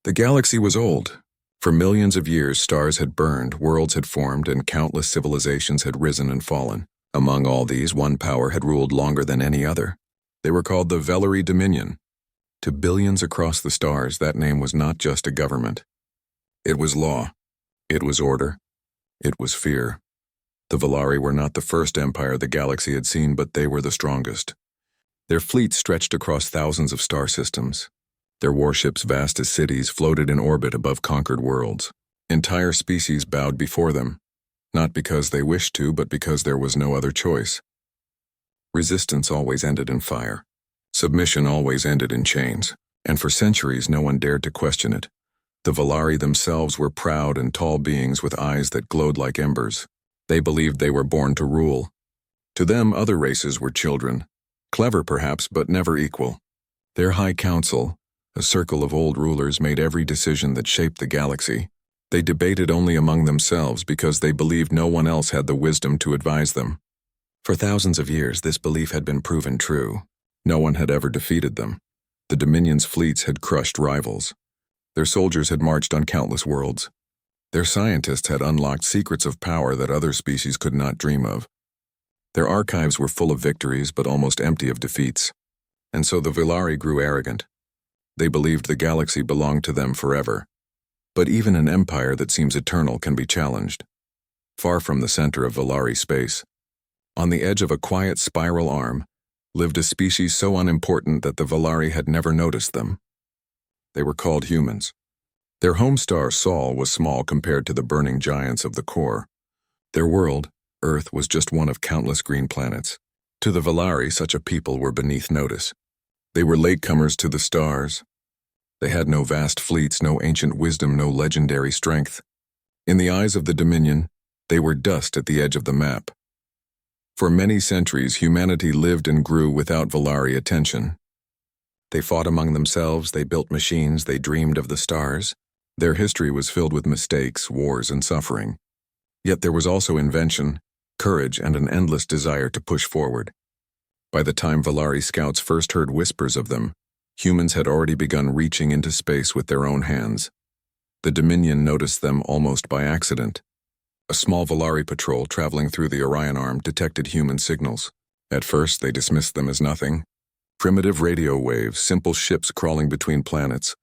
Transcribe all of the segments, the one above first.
The galaxy was old. For millions of years, stars had burned, worlds had formed, and countless civilizations had risen and fallen. Among all these, one power had ruled longer than any other. They were called the Velari Dominion. To billions across the stars, that name was not just a government. It was law. It was order. It was fear. The Velari were not the first empire the galaxy had seen, but they were the strongest. Their fleet stretched across thousands of star systems. Their warships, vast as cities, floated in orbit above conquered worlds. Entire species bowed before them, not because they wished to, but because there was no other choice. Resistance always ended in fire. Submission always ended in chains, and for centuries no one dared to question it. The Velari themselves were proud and tall beings with eyes that glowed like embers. They believed they were born to rule. To them, other races were children, clever perhaps, but never equal. Their High Council, a circle of old rulers, made every decision that shaped the galaxy. They debated only among themselves because they believed no one else had the wisdom to advise them. For thousands of years, this belief had been proven true. No one had ever defeated them. The Dominion's fleets had crushed rivals. Their soldiers had marched on countless worlds. Their scientists had unlocked secrets of power that other species could not dream of. Their archives were full of victories, but almost empty of defeats. And so the Velari grew arrogant. They believed the galaxy belonged to them forever. But even an empire that seems eternal can be challenged. Far from the center of Velari space, on the edge of a quiet spiral arm, lived a species so unimportant that the Velari had never noticed them. They were called humans. Their home star, Sol, was small compared to the burning giants of the core. Their world, Earth, was just one of countless green planets. To the Velari, such a people were beneath notice. They were latecomers to the stars. They had no vast fleets, no ancient wisdom, no legendary strength. In the eyes of the Dominion, they were dust at the edge of the map. For many centuries, humanity lived and grew without Velari attention. They fought among themselves, they built machines, they dreamed of the stars. Their history was filled with mistakes, wars, and suffering. Yet there was also invention, courage, and an endless desire to push forward. By the time Velari scouts first heard whispers of them, humans had already begun reaching into space with their own hands. The Dominion noticed them almost by accident. A small Velari patrol traveling through the Orion Arm detected human signals. At first, they dismissed them as nothing. Primitive radio waves, simple ships crawling between planets.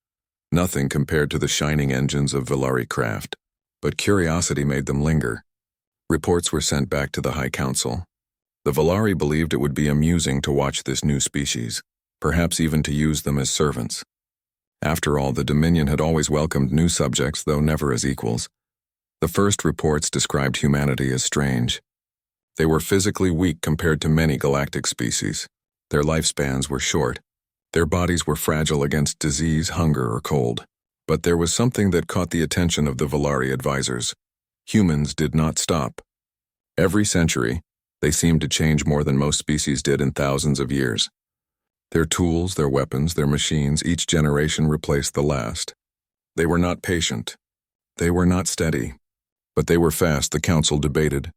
Nothing compared to the shining engines of Velari craft. But curiosity made them linger. Reports were sent back to the High Council. The Velari believed it would be amusing to watch this new species, perhaps even to use them as servants. After all, the Dominion had always welcomed new subjects, though never as equals. The first reports described humanity as strange. They were physically weak compared to many galactic species. Their lifespans were short. Their bodies were fragile against disease, hunger, or cold. But there was something that caught the attention of the Velari advisors. Humans did not stop. Every century, they seemed to change more than most species did in thousands of years. Their tools, their weapons, their machines, each generation replaced the last. They were not patient. They were not steady. But they were fast, the council debated.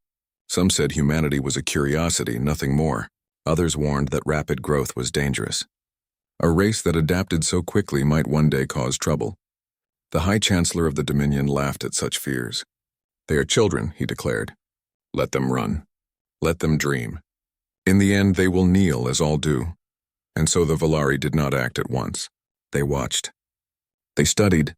Some said humanity was a curiosity, nothing more. Others warned that rapid growth was dangerous. A race that adapted so quickly might one day cause trouble. The High Chancellor of the Dominion laughed at such fears. "They are children," he declared. "Let them run. Let them dream. In the end, they will kneel, as all do." And so the Velari did not act at once. They watched. They studied,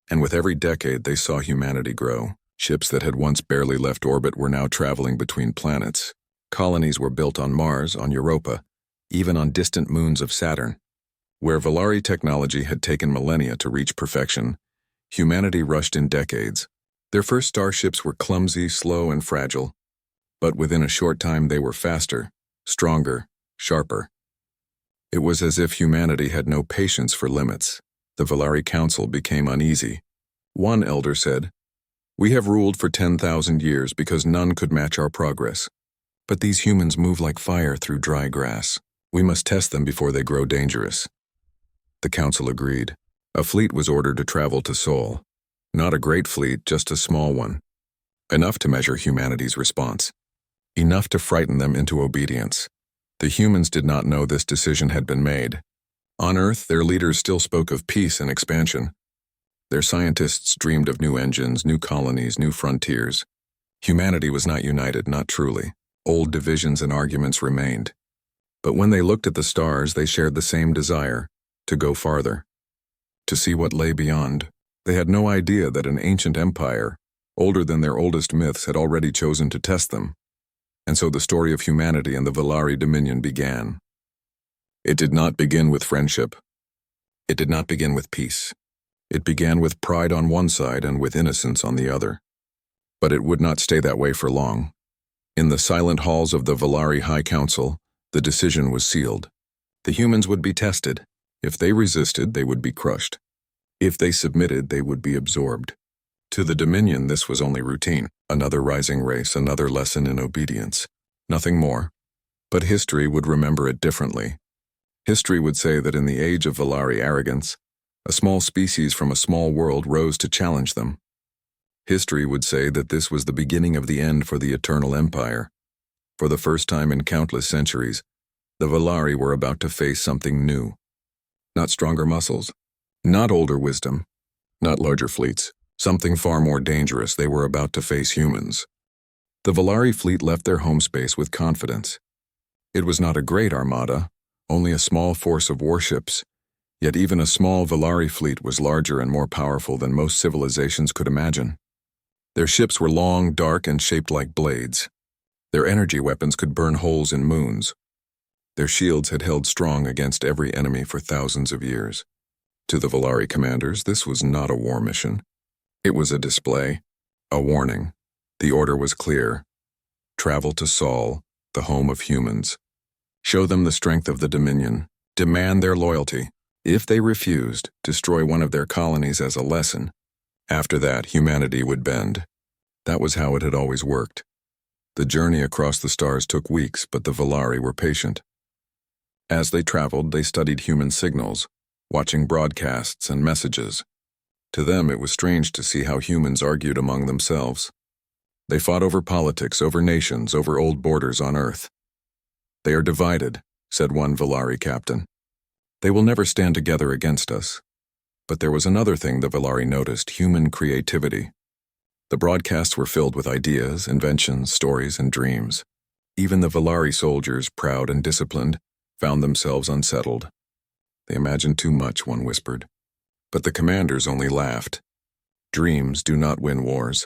and with every decade they saw humanity grow. Ships that had once barely left orbit were now traveling between planets. Colonies were built on Mars, on Europa, even on distant moons of Saturn. Where Velari technology had taken millennia to reach perfection, humanity rushed in decades. Their first starships were clumsy, slow, and fragile, but within a short time they were faster, stronger, sharper. It was as if humanity had no patience for limits. The Velari Council became uneasy. One elder said, "We have ruled for 10,000 years because none could match our progress. But these humans move like fire through dry grass. We must test them before they grow dangerous." The council agreed. A fleet was ordered to travel to Sol. Not a great fleet, just a small one. Enough to measure humanity's response. Enough to frighten them into obedience. The humans did not know this decision had been made. On Earth, their leaders still spoke of peace and expansion. Their scientists dreamed of new engines, new colonies, new frontiers. Humanity was not united, not truly. Old divisions and arguments remained. But when they looked at the stars, they shared the same desire, to go farther, to see what lay beyond. They had no idea that an ancient empire, older than their oldest myths, had already chosen to test them. And so the story of humanity and the Valari Dominion began. It did not begin with friendship. It did not begin with peace. It began with pride on one side and with innocence on the other. But it would not stay that way for long. In the silent halls of the Valari High Council, the decision was sealed. The humans would be tested. If they resisted, they would be crushed. If they submitted, they would be absorbed. To the Dominion, this was only routine. Another rising race, another lesson in obedience. Nothing more. But history would remember it differently. History would say that in the age of Valari arrogance, a small species from a small world rose to challenge them. History would say that this was the beginning of the end for the Eternal Empire. For the first time in countless centuries, the Valari were about to face something new. Not stronger muscles, not older wisdom, not larger fleets. Something far more dangerous. They were about to face humans. The Valari fleet left their home space with confidence. It was not a great armada, only a small force of warships. Yet even a small Valari fleet was larger and more powerful than most civilizations could imagine. Their ships were long, dark, and shaped like blades. Their energy weapons could burn holes in moons. Their shields had held strong against every enemy for thousands of years. To the Valari commanders, this was not a war mission. It was a display, a warning. The order was clear. Travel to Sol, the home of humans. Show them the strength of the Dominion. Demand their loyalty. If they refused, destroy one of their colonies as a lesson. After that, humanity would bend. That was how it had always worked. The journey across the stars took weeks, but the Valari were patient. As they traveled, they studied human signals, watching broadcasts and messages. To them, it was strange to see how humans argued among themselves. They fought over politics, over nations, over old borders on Earth. "They are divided," said one Valari captain. "They will never stand together against us." But there was another thing the Valari noticed: human creativity. The broadcasts were filled with ideas, inventions, stories, and dreams. Even the Valari soldiers, proud and disciplined, found themselves unsettled. "They imagined too much," one whispered. But the commanders only laughed. Dreams do not win wars.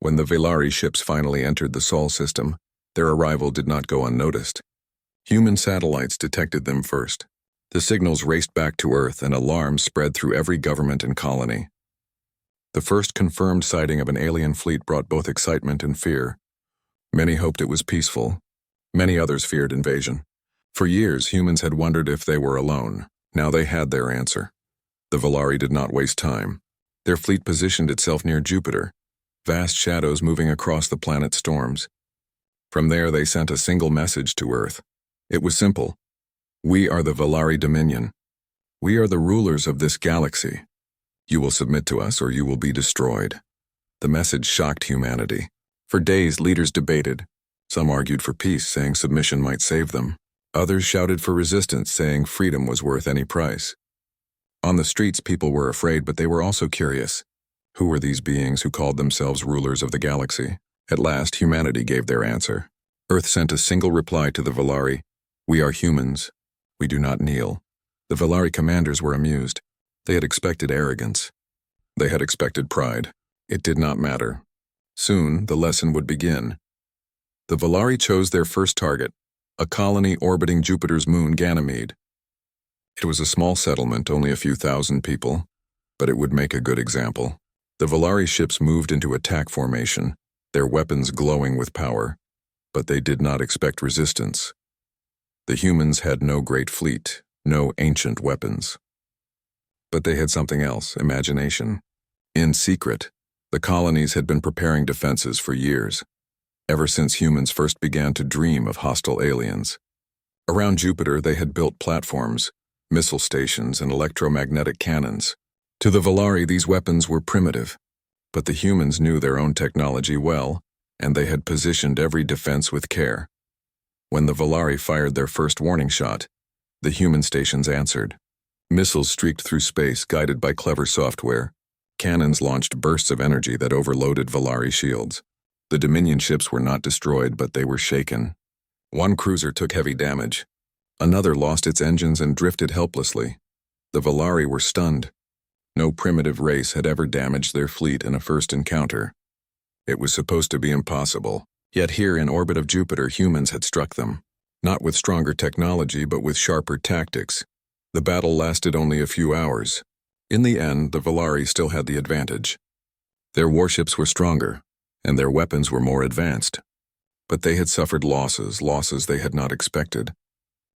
When the Valari ships finally entered the Sol system, their arrival did not go unnoticed. Human satellites detected them first. The signals raced back to Earth, and alarms spread through every government and colony. The first confirmed sighting of an alien fleet brought both excitement and fear. Many hoped it was peaceful. Many others feared invasion. For years, humans had wondered if they were alone. Now they had their answer. The Valari did not waste time. Their fleet positioned itself near Jupiter, vast shadows moving across the planet's storms. From there, they sent a single message to Earth. It was simple. "We are the Valari Dominion. We are the rulers of this galaxy. You will submit to us or you will be destroyed." The message shocked humanity. For days, leaders debated. Some argued for peace, saying submission might save them. Others shouted for resistance, saying freedom was worth any price. On the streets, people were afraid, but they were also curious. Who were these beings who called themselves rulers of the galaxy? At last, humanity gave their answer. Earth sent a single reply to the Valari: "We are humans. We do not kneel." The Valari commanders were amused. They had expected arrogance. They had expected pride. It did not matter. Soon, the lesson would begin. The Valari chose their first target, a colony orbiting Jupiter's moon, Ganymede. It was a small settlement, only a few thousand people, but it would make a good example. The Valari ships moved into attack formation, their weapons glowing with power, but they did not expect resistance. The humans had no great fleet, no ancient weapons. But they had something else: imagination. In secret, the colonies had been preparing defenses for years, ever since humans first began to dream of hostile aliens. Around Jupiter, they had built platforms, missile stations, and electromagnetic cannons. To the Valari, these weapons were primitive, but the humans knew their own technology well, and they had positioned every defense with care. When the Valari fired their first warning shot, the human stations answered. Missiles streaked through space, guided by clever software. cannons launched bursts of energy that overloaded Valari shields. The Dominion ships were not destroyed, but they were shaken. One cruiser took heavy damage. Another lost its engines and drifted helplessly. The Valari were stunned. No primitive race had ever damaged their fleet in a first encounter. It was supposed to be impossible. Yet here in orbit of Jupiter, humans had struck them. Not with stronger technology, but with sharper tactics. The battle lasted only a few hours. In the end, the Valari still had the advantage. Their warships were stronger, and their weapons were more advanced. But they had suffered losses they had not expected.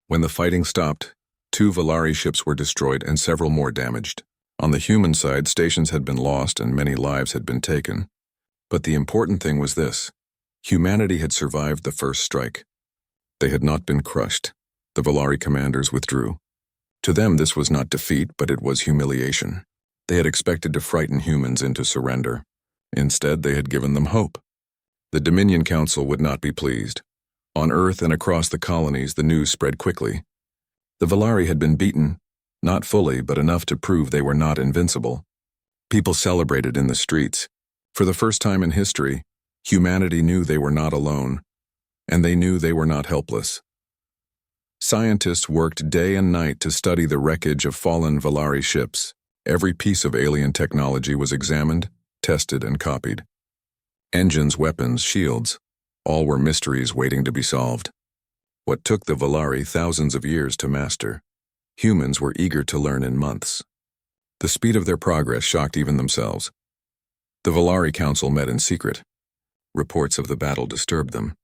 When the fighting stopped, 2 Valari ships were destroyed and several more damaged. On the human side, stations had been lost and many lives had been taken. But the important thing was this: humanity had survived the first strike. They had not been crushed. The Valari commanders withdrew. To them, this was not defeat, but it was humiliation. They had expected to frighten humans into surrender. Instead, they had given them hope. The Dominion Council would not be pleased. On Earth and across the colonies, the news spread quickly. The Valari had been beaten, not fully, but enough to prove they were not invincible. People celebrated in the streets. For the first time in history, humanity knew they were not alone, and they knew they were not helpless. Scientists worked day and night to study the wreckage of fallen Valari ships. Every piece of alien technology was examined, tested, and copied. Engines, weapons, shields, all were mysteries waiting to be solved. What took the Valari thousands of years to master, humans were eager to learn in months. The speed of their progress shocked even themselves. The Valari Council met in secret. Reports of the battle disturbed them.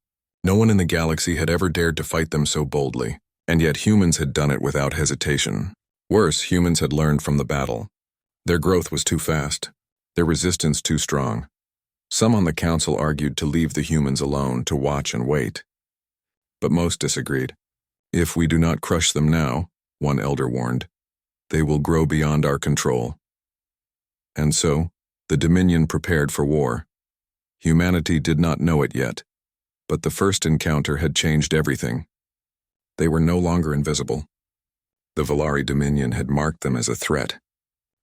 No one in the galaxy had ever dared to fight them so boldly, and yet humans had done it without hesitation. Worse, humans had learned from the battle. Their growth was too fast, their resistance too strong. Some on the council argued to leave the humans alone, to watch and wait. But most disagreed. If we do not crush them now, one elder warned, they will grow beyond our control. And so, the Dominion prepared for war. Humanity did not know it yet, but the first encounter had changed everything. They were no longer invisible. The Valari Dominion had marked them as a threat.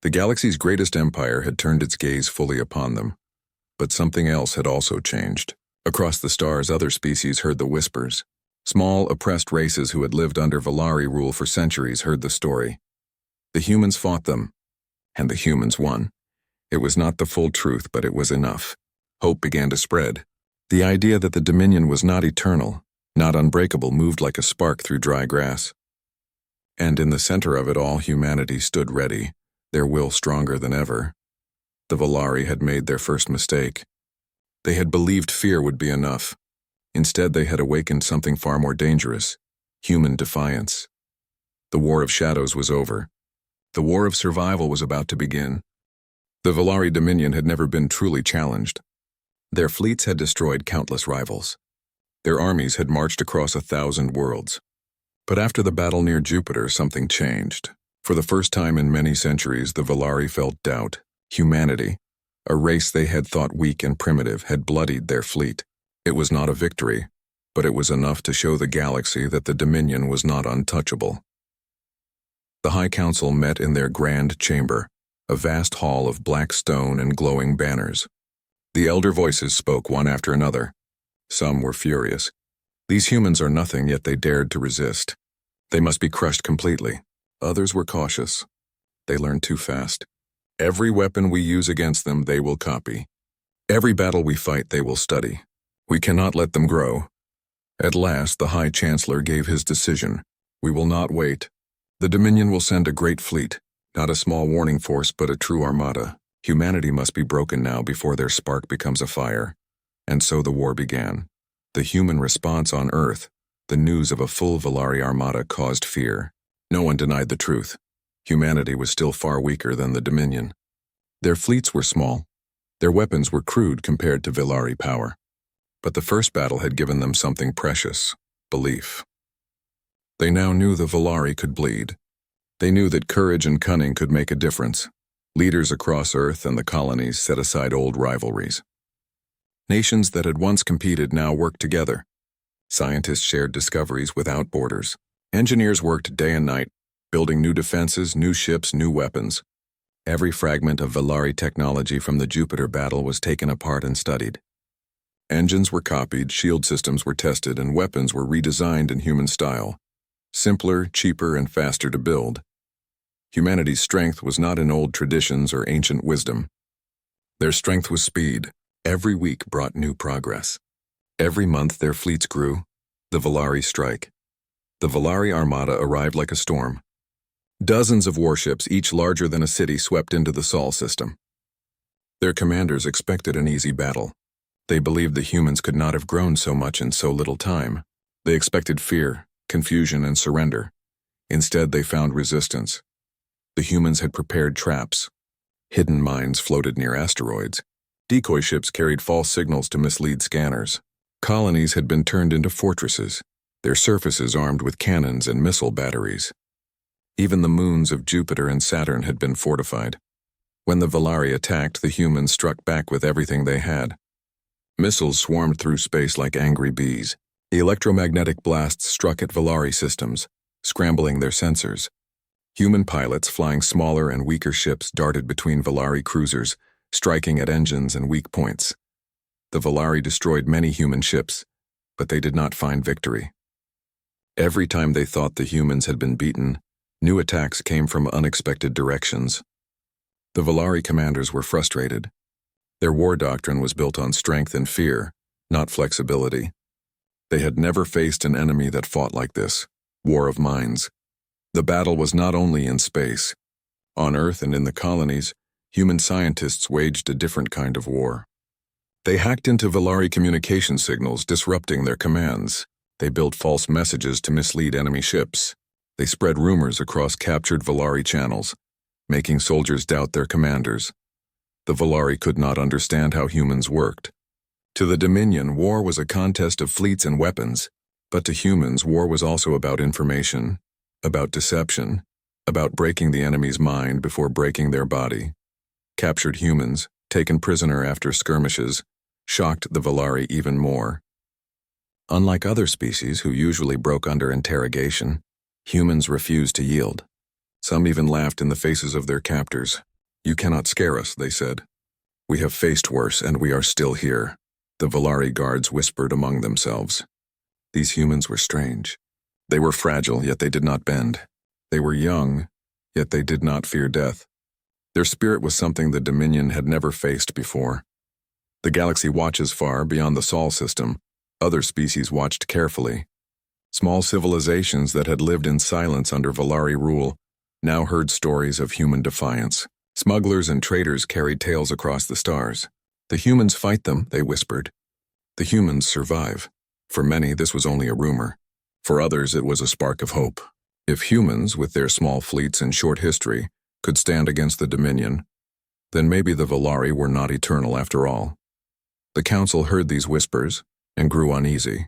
The galaxy's greatest empire had turned its gaze fully upon them. But something else had also changed. Across the stars, other species heard the whispers. Small, oppressed races who had lived under Valari rule for centuries heard the story. The humans fought them, and the humans won. It was not the full truth, but it was enough. Hope began to spread. The idea that the Dominion was not eternal, not unbreakable, moved like a spark through dry grass. And in the center of it all, humanity stood ready, their will stronger than ever. The Valari had made their first mistake. They had believed fear would be enough. Instead, they had awakened something far more dangerous: human defiance. The War of Shadows was over. The war of survival was about to begin. The Valari Dominion had never been truly challenged. Their fleets had destroyed countless rivals. Their armies had marched across 1,000 worlds. But after the battle near Jupiter, something changed. For the first time in many centuries, the Valari felt doubt. Humanity, a race they had thought weak and primitive, had bloodied their fleet. It was not a victory, but it was enough to show the galaxy that the Dominion was not untouchable. The High Council met in their grand chamber, a vast hall of black stone and glowing banners. The elder voices spoke one after another. Some were furious. These humans are nothing, yet they dared to resist. They must be crushed completely. Others were cautious. They learned too fast. Every weapon we use against them, they will copy. Every battle we fight, they will study. We cannot let them grow. At last, the High Chancellor gave his decision. We will not wait. The Dominion will send a great fleet, not a small warning force, but a true armada. Humanity must be broken now before their spark becomes a fire. And so the war began. The human response on Earth, the news of a full Valari armada, caused fear. No one denied the truth. Humanity was still far weaker than the Dominion. Their fleets were small. Their weapons were crude compared to Valari power. But the first battle had given them something precious: belief. They now knew the Valari could bleed. They knew that courage and cunning could make a difference. Leaders across Earth and the colonies set aside old rivalries. Nations that had once competed now worked together. Scientists shared discoveries without borders. Engineers worked day and night, building new defenses, new ships, new weapons. Every fragment of Valari technology from the Jupiter battle was taken apart and studied. Engines were copied, shield systems were tested, and weapons were redesigned in human style. Simpler, cheaper, and faster to build. Humanity's strength was not in old traditions or ancient wisdom. Their strength was speed. Every week brought new progress. Every month their fleets grew. The Valari strike. The Valari armada arrived like a storm. Dozens of warships, each larger than a city, swept into the Sol system. Their commanders expected an easy battle. They believed the humans could not have grown so much in so little time. They expected fear, confusion, and surrender. Instead, they found resistance. The humans had prepared traps. Hidden mines floated near asteroids. Decoy ships carried false signals to mislead scanners. Colonies had been turned into fortresses, their surfaces armed with cannons and missile batteries. Even the moons of Jupiter and Saturn had been fortified. When the Valari attacked, the humans struck back with everything they had. Missiles swarmed through space like angry bees. The electromagnetic blasts struck at Valari systems, scrambling their sensors. Human pilots flying smaller and weaker ships darted between Valari cruisers, striking at engines and weak points. The Valari destroyed many human ships, but they did not find victory. Every time they thought the humans had been beaten, new attacks came from unexpected directions. The Valari commanders were frustrated. Their war doctrine was built on strength and fear, not flexibility. They had never faced an enemy that fought like this, war of minds. The battle was not only in space. On Earth and in the colonies, human scientists waged a different kind of war. They hacked into Valari communication signals, disrupting their commands. They built false messages to mislead enemy ships. They spread rumors across captured Valari channels, making soldiers doubt their commanders. The Valari could not understand how humans worked. To the Dominion, war was a contest of fleets and weapons, but to humans, war was also about information, about deception, about breaking the enemy's mind before breaking their body. Captured humans, taken prisoner after skirmishes, shocked the Valari even more. Unlike other species who usually broke under interrogation, humans refused to yield. Some even laughed in the faces of their captors. "You cannot scare us," they said. "We have faced worse, and we are still here." The Valari guards whispered among themselves. These humans were strange. They were fragile, yet they did not bend. They were young, yet they did not fear death. Their spirit was something the Dominion had never faced before. The galaxy watches far beyond the Sol system. Other species watched carefully. Small civilizations that had lived in silence under Valari rule now heard stories of human defiance. Smugglers and traders carried tales across the stars. "The humans fight them," they whispered. "The humans survive." For many, this was only a rumor. For others, it was a spark of hope. If humans, with their small fleets and short history, could stand against the Dominion, then maybe the Valari were not eternal after all. The Council heard these whispers and grew uneasy.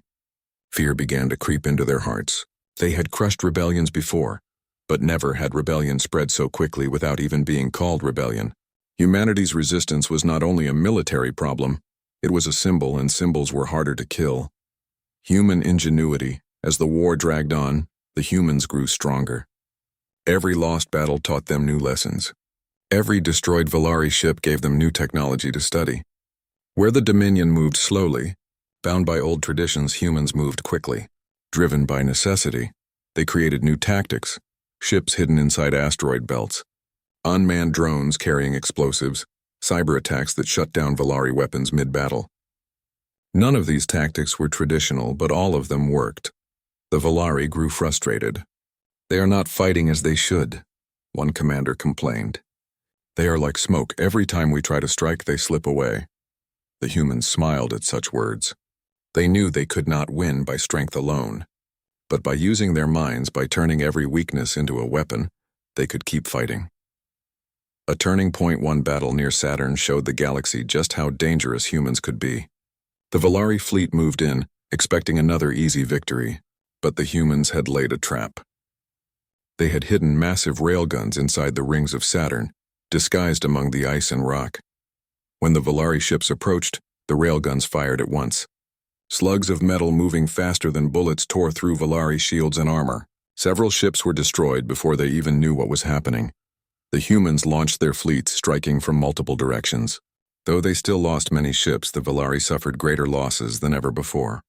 Fear began to creep into their hearts. They had crushed rebellions before, but never had rebellion spread so quickly without even being called rebellion. Humanity's resistance was not only a military problem, it was a symbol, and symbols were harder to kill. Human ingenuity. As the war dragged on, the humans grew stronger. Every lost battle taught them new lessons. Every destroyed Valari ship gave them new technology to study. Where the Dominion moved slowly, bound by old traditions, humans moved quickly. Driven by necessity, they created new tactics, ships hidden inside asteroid belts, unmanned drones carrying explosives, cyber attacks that shut down Valari weapons mid-battle. None of these tactics were traditional, but all of them worked. The Valari grew frustrated. "They are not fighting as they should," one commander complained. "They are like smoke. Every time we try to strike, they slip away." The humans smiled at such words. They knew they could not win by strength alone, but by using their minds, by turning every weakness into a weapon, they could keep fighting. A turning point, one battle near Saturn showed the galaxy just how dangerous humans could be. The Valari fleet moved in, expecting another easy victory, but the humans had laid a trap. They had hidden massive railguns inside the rings of Saturn, disguised among the ice and rock. When the Valari ships approached, the railguns fired at once. Slugs of metal moving faster than bullets tore through Valari shields and armor. Several ships were destroyed before they even knew what was happening. The humans launched their fleets, striking from multiple directions. Though they still lost many ships, the Valari suffered greater losses than ever before.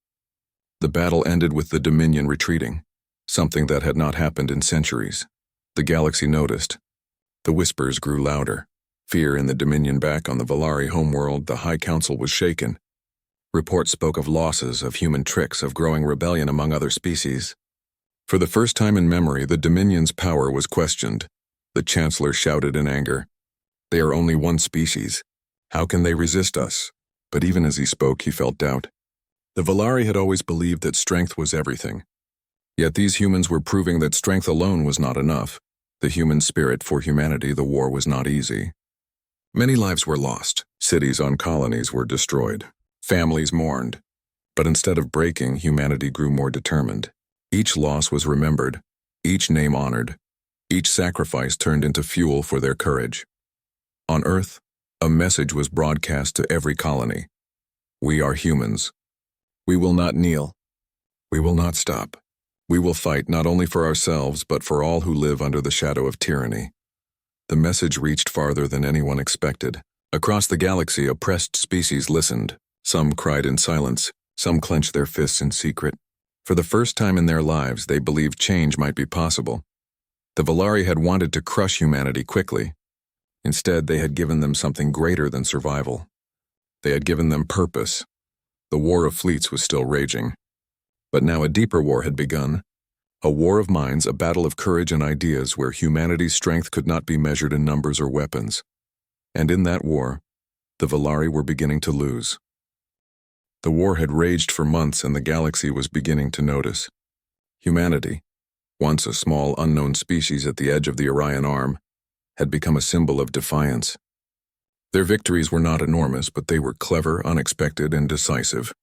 The battle ended with the Dominion retreating, something that had not happened in centuries. The galaxy noticed. The whispers grew louder. Fear in the Dominion. Back on the Valari homeworld, the High Council was shaken. Reports spoke of losses, of human tricks, of growing rebellion among other species. For the first time in memory, the Dominion's power was questioned. The Chancellor shouted in anger, "They are only one species. How can they resist us?" But even as he spoke, he felt doubt. The Valari had always believed that strength was everything. Yet these humans were proving that strength alone was not enough. The human spirit for humanity, the war was not easy. Many lives were lost. Cities on colonies were destroyed. Families mourned. But instead of breaking, humanity grew more determined. Each loss was remembered, each name honored, each sacrifice turned into fuel for their courage. On Earth, a message was broadcast to every colony. We are humans. We will not kneel. We will not stop. We will fight not only for ourselves, but for all who live under the shadow of tyranny. The message reached farther than anyone expected. Across the galaxy, oppressed species listened. Some cried in silence, some clenched their fists in secret. For the first time in their lives, they believed change might be possible. The Valari had wanted to crush humanity quickly. Instead, they had given them something greater than survival. They had given them purpose. The war of fleets was still raging. But now a deeper war had begun. A war of minds, a battle of courage and ideas where humanity's strength could not be measured in numbers or weapons. And in that war, the Valari were beginning to lose. The war had raged for months and the galaxy was beginning to notice. Humanity, once a small unknown species at the edge of the Orion Arm, had become a symbol of defiance. Their victories were not enormous, but they were clever, unexpected, and decisive.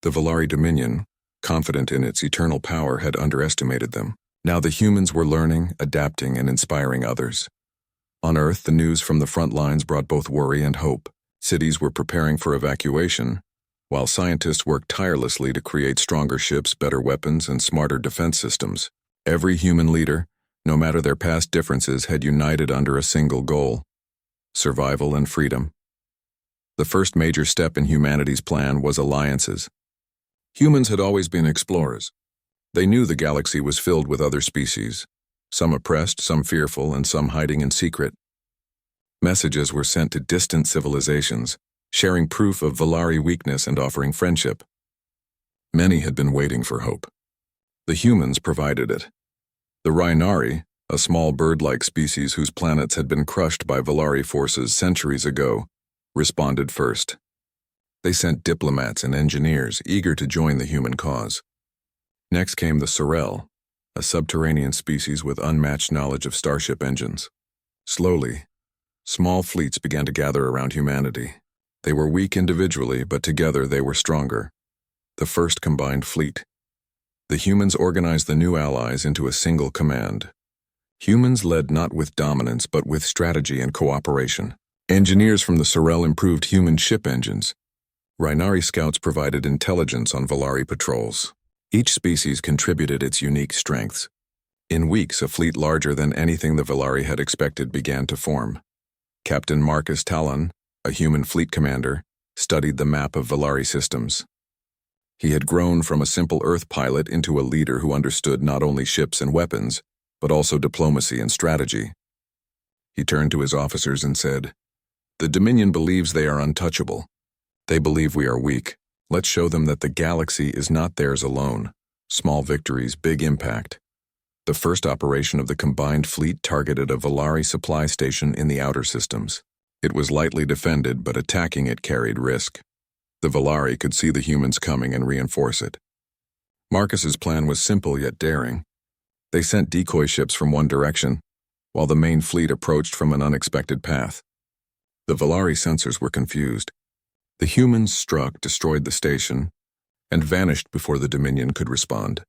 The Valari Dominion, confident in its eternal power, had underestimated them. Now the humans were learning, adapting, and inspiring others. On Earth, the news from the front lines brought both worry and hope. Cities were preparing for evacuation, while scientists worked tirelessly to create stronger ships, better weapons, and smarter defense systems. Every human leader, no matter their past differences, had united under a single goal: survival and freedom. The first major step in humanity's plan was alliances. Humans had always been explorers. They knew the galaxy was filled with other species, some oppressed, some fearful, and some hiding in secret. Messages were sent to distant civilizations, sharing proof of Valari weakness and offering friendship. Many had been waiting for hope. The humans provided it. The Rhinari, a small bird-like species whose planets had been crushed by Valari forces centuries ago, responded first. They sent diplomats and engineers eager to join the human cause. Next came the Sorel, a subterranean species with unmatched knowledge of starship engines. Slowly, small fleets began to gather around humanity. They were weak individually, but together they were stronger. The first combined fleet. The humans organized the new allies into a single command. Humans led not with dominance, but with strategy and cooperation. Engineers from the Sorel improved human ship engines. Rhinari scouts provided intelligence on Valari patrols. Each species contributed its unique strengths. In weeks, a fleet larger than anything the Valari had expected began to form. Captain Marcus Talon, a human fleet commander, studied the map of Valari systems. He had grown from a simple Earth pilot into a leader who understood not only ships and weapons, but also diplomacy and strategy. He turned to his officers and said, "The Dominion believes they are untouchable. They believe we are weak. Let's show them that the galaxy is not theirs alone. Small victories, big impact." The first operation of the combined fleet targeted a Valari supply station in the outer systems. It was lightly defended, but attacking it carried risk. The Valari could see the humans coming and reinforce it. Marcus's plan was simple yet daring. They sent decoy ships from one direction, while the main fleet approached from an unexpected path. The Valari sensors were confused. The humans struck, destroyed the station, and vanished before the Dominion could respond.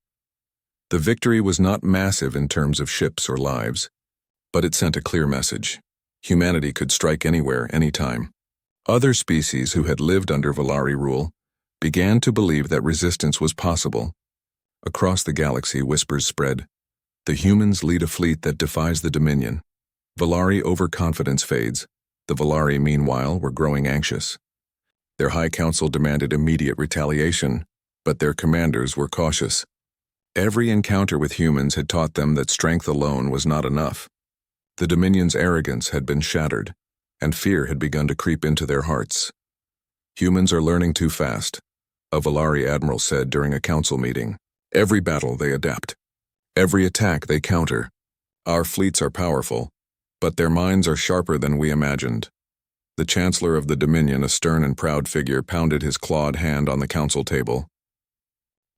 The victory was not massive in terms of ships or lives, but it sent a clear message. Humanity could strike anywhere, anytime. Other species who had lived under Valari rule began to believe that resistance was possible. Across the galaxy, whispers spread. The humans lead a fleet that defies the Dominion. Valari overconfidence fades. The Valari, meanwhile, were growing anxious. Their High Council demanded immediate retaliation, but their commanders were cautious. Every encounter with humans had taught them that strength alone was not enough. The Dominion's arrogance had been shattered, and fear had begun to creep into their hearts. Humans are learning too fast, a Valari admiral said during a council meeting. Every battle they adapt. Every attack they counter. Our fleets are powerful, but their minds are sharper than we imagined. The Chancellor of the Dominion, a stern and proud figure, pounded his clawed hand on the council table.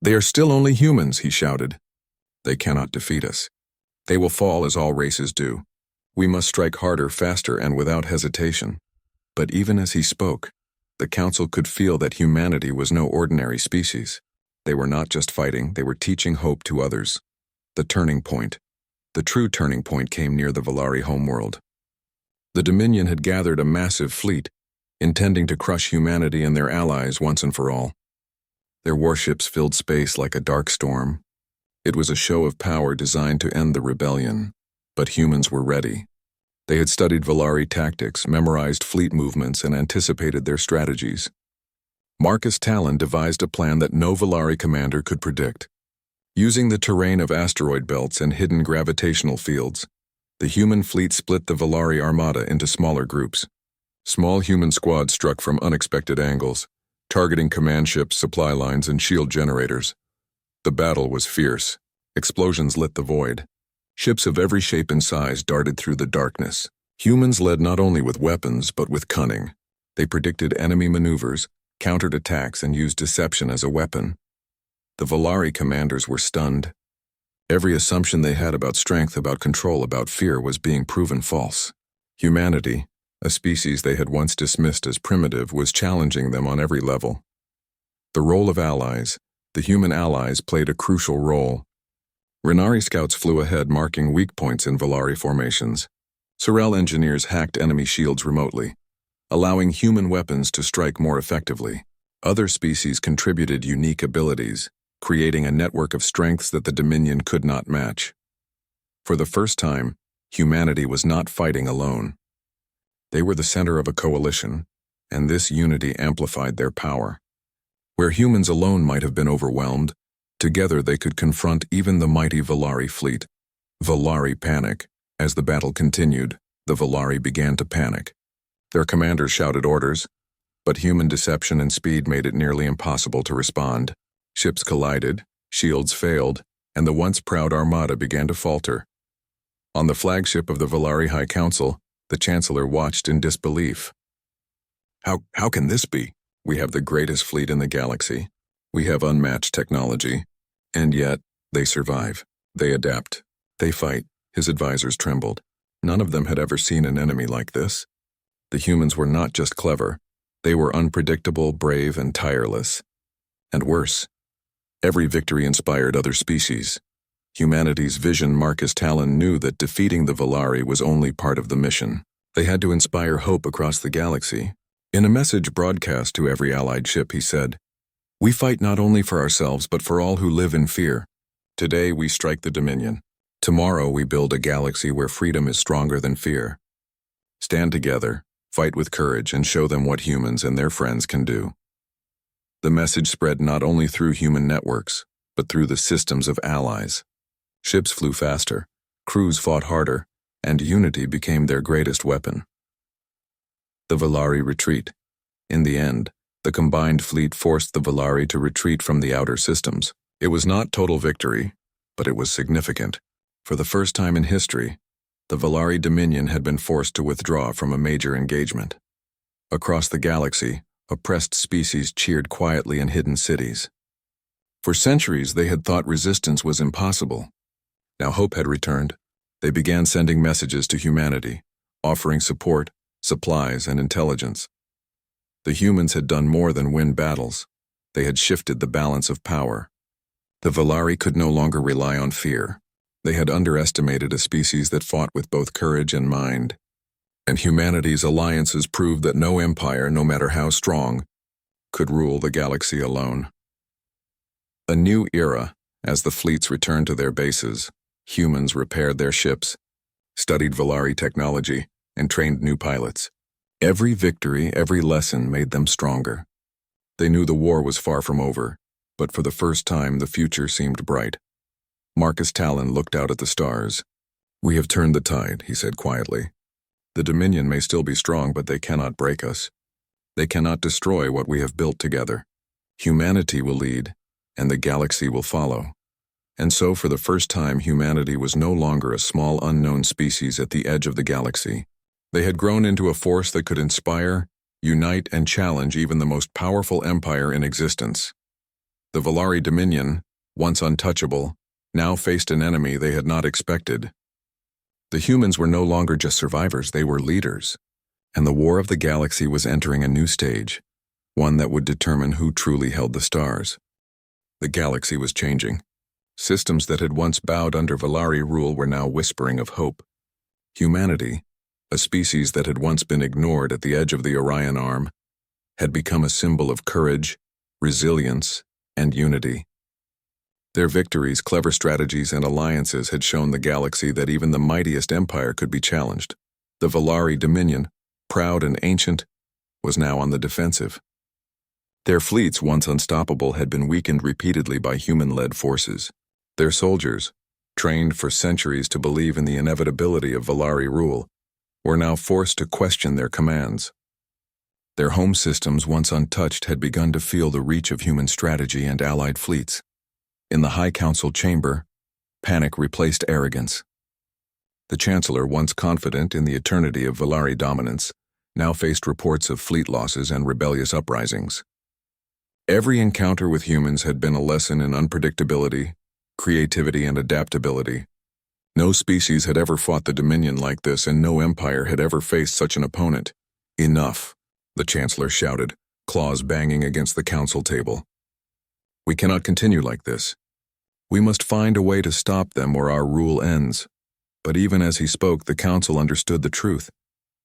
They are still only humans, he shouted. They cannot defeat us. They will fall as all races do. We must strike harder, faster, and without hesitation. But even as he spoke, the council could feel that humanity was no ordinary species. They were not just fighting, they were teaching hope to others. The turning point. The true turning point came near the Valari homeworld. The Dominion had gathered a massive fleet, intending to crush humanity and their allies once and for all. Their warships filled space like a dark storm. It was a show of power designed to end the rebellion, but humans were ready. They had studied Valari tactics, memorized fleet movements, and anticipated their strategies. Marcus Talon devised a plan that no Valari commander could predict. Using the terrain of asteroid belts and hidden gravitational fields, the human fleet split the Valari armada into smaller groups. Small human squads struck from unexpected angles, targeting command ships, supply lines, and shield generators. The battle was fierce. Explosions lit the void. Ships of every shape and size darted through the darkness. Humans led not only with weapons, but with cunning. They predicted enemy maneuvers, countered attacks, and used deception as a weapon. The Valari commanders were stunned. Every assumption they had about strength, about control, about fear was being proven false. Humanity, a species they had once dismissed as primitive, was challenging them on every level. The role of allies, the human allies, played a crucial role. Renari scouts flew ahead, marking weak points in Valari formations. Sorel engineers hacked enemy shields remotely, allowing human weapons to strike more effectively. Other species contributed unique abilities, creating a network of strengths that the Dominion could not match. For the first time, humanity was not fighting alone. They were the center of a coalition, and this unity amplified their power. Where humans alone might have been overwhelmed, together they could confront even the mighty Valari fleet. Valari panic. As the battle continued, the Valari began to panic. Their commanders shouted orders, but human deception and speed made it nearly impossible to respond. Ships collided, shields failed, and the once proud armada began to falter. On the flagship of the Valari High Council, the Chancellor watched in disbelief. How can this be? We have the greatest fleet in the galaxy. We have unmatched technology. And yet, they survive. They adapt. They fight. His advisors trembled. None of them had ever seen an enemy like this. The humans were not just clever. They were unpredictable, brave, and tireless. And worse, every victory inspired other species. Humanity's vision. Marcus Talon knew that defeating the Valari was only part of the mission. They had to inspire hope across the galaxy. In a message broadcast to every allied ship, he said, "We fight not only for ourselves, but for all who live in fear. Today we strike the Dominion. Tomorrow we build a galaxy where freedom is stronger than fear. Stand together, fight with courage, and show them what humans and their friends can do." The message spread not only through human networks, but through the systems of allies. Ships flew faster, crews fought harder, and unity became their greatest weapon. The Valari retreat. In the end, the combined fleet forced the Valari to retreat from the outer systems. It was not total victory, but it was significant. For the first time in history, the Valari Dominion had been forced to withdraw from a major engagement. Across the galaxy, oppressed species cheered quietly in hidden cities. For centuries, they had thought resistance was impossible. Now hope had returned. They began sending messages to humanity, offering support, supplies, and intelligence. The humans had done more than win battles. They had shifted the balance of power. The Valari could no longer rely on fear. They had underestimated a species that fought with both courage and mind. And humanity's alliances proved that no empire, no matter how strong, could rule the galaxy alone. A new era, as the fleets returned to their bases. Humans repaired their ships, studied Valari technology, and trained new pilots. Every victory, every lesson made them stronger. They knew the war was far from over, but for the first time the future seemed bright. Marcus Talon looked out at the stars. "We have turned the tide," he said quietly. "The Dominion may still be strong, but they cannot break us. They cannot destroy what we have built together. Humanity will lead, and the galaxy will follow." And so for the first time humanity was no longer a small unknown species at the edge of the galaxy. They had grown into a force that could inspire, unite, and challenge even the most powerful empire in existence. The Valari Dominion, once untouchable, now faced an enemy they had not expected. The humans were no longer just survivors, they were leaders. And the war of the galaxy was entering a new stage, one that would determine who truly held the stars. The galaxy was changing. Systems that had once bowed under Valari rule were now whispering of hope. Humanity, a species that had once been ignored at the edge of the Orion Arm, had become a symbol of courage, resilience, and unity. Their victories, clever strategies, and alliances had shown the galaxy that even the mightiest empire could be challenged. The Valari Dominion, proud and ancient, was now on the defensive. Their fleets, once unstoppable, had been weakened repeatedly by human-led forces. Their soldiers, trained for centuries to believe in the inevitability of Valari rule, were now forced to question their commands. Their home systems, once untouched, had begun to feel the reach of human strategy and allied fleets. In the High Council chamber, panic replaced arrogance. The Chancellor, once confident in the eternity of Valari dominance, now faced reports of fleet losses and rebellious uprisings. Every encounter with humans had been a lesson in unpredictability, creativity, and adaptability. No species had ever fought the Dominion like this, and no empire had ever faced such an opponent. "Enough," the Chancellor shouted, claws banging against the council table. "We cannot continue like this. We must find a way to stop them or our rule ends." But even as he spoke, the council understood the truth.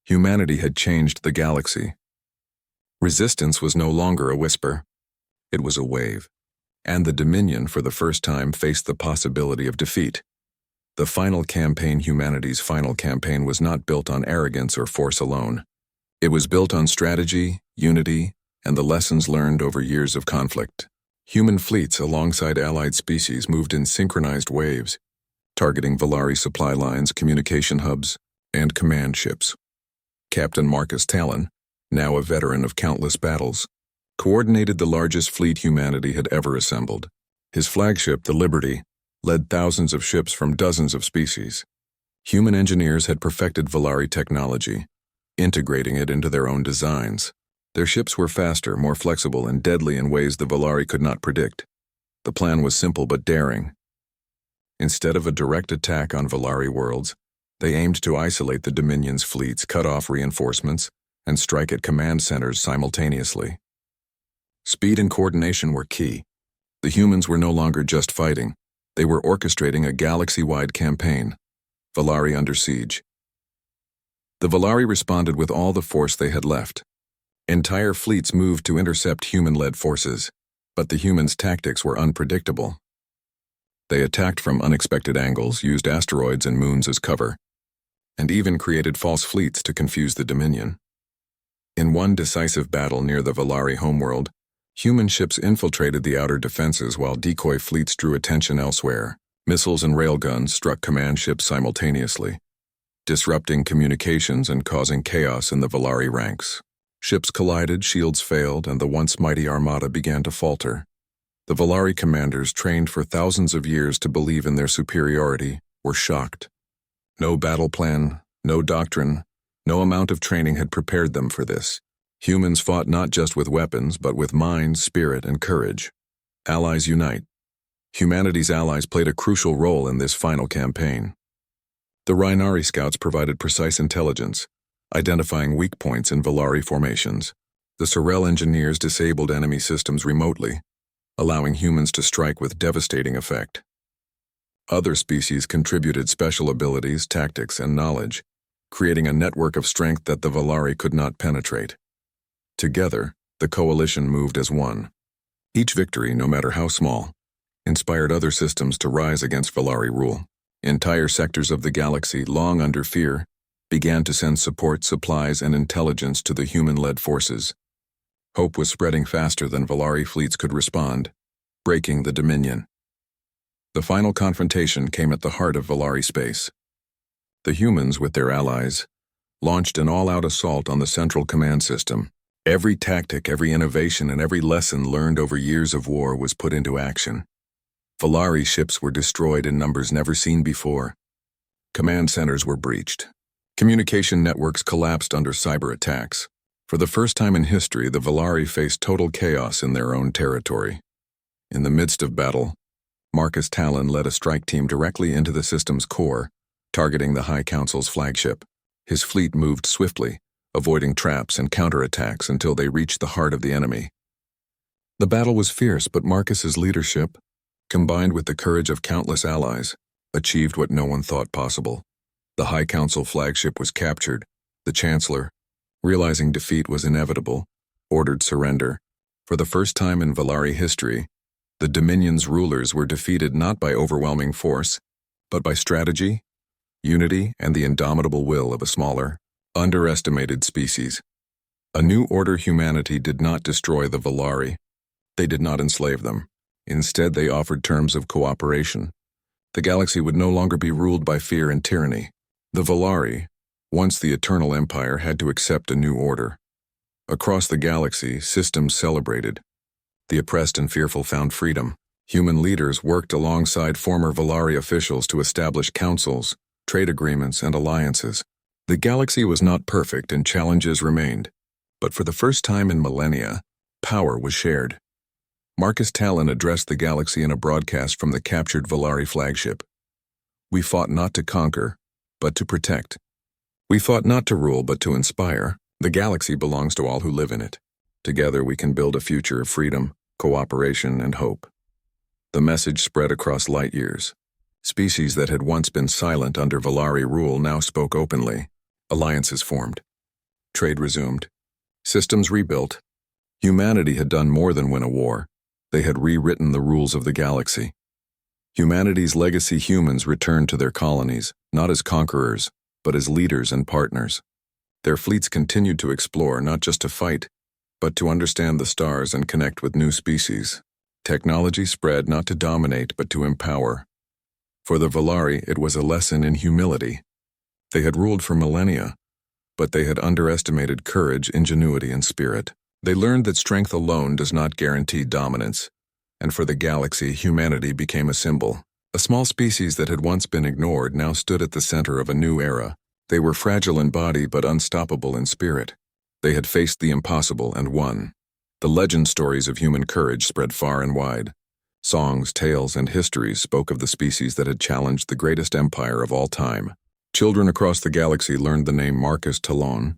Humanity had changed the galaxy. Resistance was no longer a whisper. It was a wave. And the Dominion, for the first time, faced the possibility of defeat. The final campaign, humanity's final campaign, was not built on arrogance or force alone. It was built on strategy, unity, and the lessons learned over years of conflict. Human fleets alongside allied species moved in synchronized waves, targeting Valari supply lines, communication hubs, and command ships. Captain Marcus Talon, now a veteran of countless battles, coordinated the largest fleet humanity had ever assembled. His flagship, the Liberty, led thousands of ships from dozens of species. Human engineers had perfected Valari technology, integrating it into their own designs. Their ships were faster, more flexible, and deadly in ways the Valari could not predict. The plan was simple but daring. Instead of a direct attack on Valari worlds, they aimed to isolate the Dominion's fleets, cut off reinforcements, and strike at command centers simultaneously. Speed and coordination were key. The humans were no longer just fighting. They were orchestrating a galaxy-wide campaign. Valari under siege. The Valari responded with all the force they had left. Entire fleets moved to intercept human-led forces, but the humans' tactics were unpredictable. They attacked from unexpected angles, used asteroids and moons as cover, and even created false fleets to confuse the Dominion. In one decisive battle near the Valari homeworld, human ships infiltrated the outer defenses while decoy fleets drew attention elsewhere. Missiles and railguns struck command ships simultaneously, disrupting communications and causing chaos in the Valari ranks. Ships collided, shields failed, and the once mighty armada began to falter. The Valari commanders, trained for thousands of years to believe in their superiority, were shocked. No battle plan, no doctrine, no amount of training had prepared them for this. Humans fought not just with weapons, but with mind, spirit, and courage. Allies unite. Humanity's allies played a crucial role in this final campaign. The Rhinari scouts provided precise intelligence, identifying weak points in Valari formations. The Sorel engineers disabled enemy systems remotely, allowing humans to strike with devastating effect. Other species contributed special abilities, tactics, and knowledge, creating a network of strength that the Valari could not penetrate. Together, the coalition moved as one. Each victory, no matter how small, inspired other systems to rise against Valari rule. Entire sectors of the galaxy, long under fear, began to send support, supplies, and intelligence to the human-led forces. Hope was spreading faster than Valari fleets could respond, breaking the Dominion. The final confrontation came at the heart of Valari space. The humans, with their allies, launched an all-out assault on the central command system. Every tactic, every innovation, and every lesson learned over years of war was put into action. Valari ships were destroyed in numbers never seen before. Command centers were breached. Communication networks collapsed under cyber attacks. For the first time in history, the Valari faced total chaos in their own territory. In the midst of battle, Marcus Talon led a strike team directly into the system's core, targeting the High Council's flagship. His fleet moved swiftly, avoiding traps and counterattacks until they reached the heart of the enemy. The battle was fierce, but Marcus's leadership, combined with the courage of countless allies, achieved what no one thought possible. The High Council flagship was captured. The Chancellor, realizing defeat was inevitable, ordered surrender. For the first time in Valari history, the Dominion's rulers were defeated not by overwhelming force, but by strategy, unity, and the indomitable will of a smaller, underestimated species. A new order humanity did not destroy the Valari. They did not enslave them. Instead, they offered terms of cooperation. The galaxy would no longer be ruled by fear and tyranny. The Valari, once the Eternal Empire, had to accept a new order. Across the galaxy, systems celebrated. The oppressed and fearful found freedom. Human leaders worked alongside former Valari officials to establish councils, trade agreements, and alliances. The galaxy was not perfect and challenges remained, but for the first time in millennia, power was shared. Marcus Talon addressed the galaxy in a broadcast from the captured Valari flagship. We fought not to conquer, but to protect. We fought not to rule, but to inspire. The galaxy belongs to all who live in it. Together we can build a future of freedom, cooperation, and hope. The message spread across light years. Species that had once been silent under Valari rule now spoke openly. Alliances formed. Trade resumed. Systems rebuilt. Humanity had done more than win a war. They had rewritten the rules of the galaxy. Humanity's legacy humans returned to their colonies, not as conquerors, but as leaders and partners. Their fleets continued to explore, not just to fight, but to understand the stars and connect with new species. Technology spread not to dominate, but to empower. For the Valari, it was a lesson in humility. They had ruled for millennia, but they had underestimated courage, ingenuity, and spirit. They learned that strength alone does not guarantee dominance, and for the galaxy, humanity became a symbol. A small species that had once been ignored now stood at the center of a new era. They were fragile in body but unstoppable in spirit. They had faced the impossible and won. The legend stories of human courage spread far and wide. Songs, tales, and histories spoke of the species that had challenged the greatest empire of all time. Children across the galaxy learned the name Marcus Talon,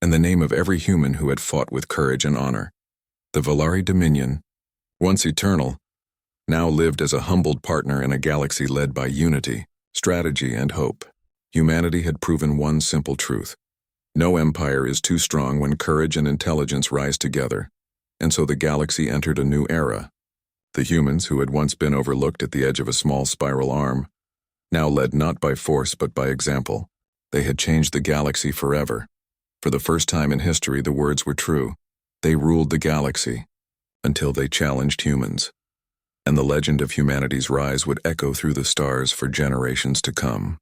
and the name of every human who had fought with courage and honor. The Valari Dominion, once eternal, now lived as a humbled partner in a galaxy led by unity, strategy, and hope. Humanity had proven one simple truth. No empire is too strong when courage and intelligence rise together, and so the galaxy entered a new era. The humans, who had once been overlooked at the edge of a small spiral arm, now led not by force but by example. They had changed the galaxy forever. For the first time in history, the words were true. They ruled the galaxy, until they challenged humans. And the legend of humanity's rise would echo through the stars for generations to come.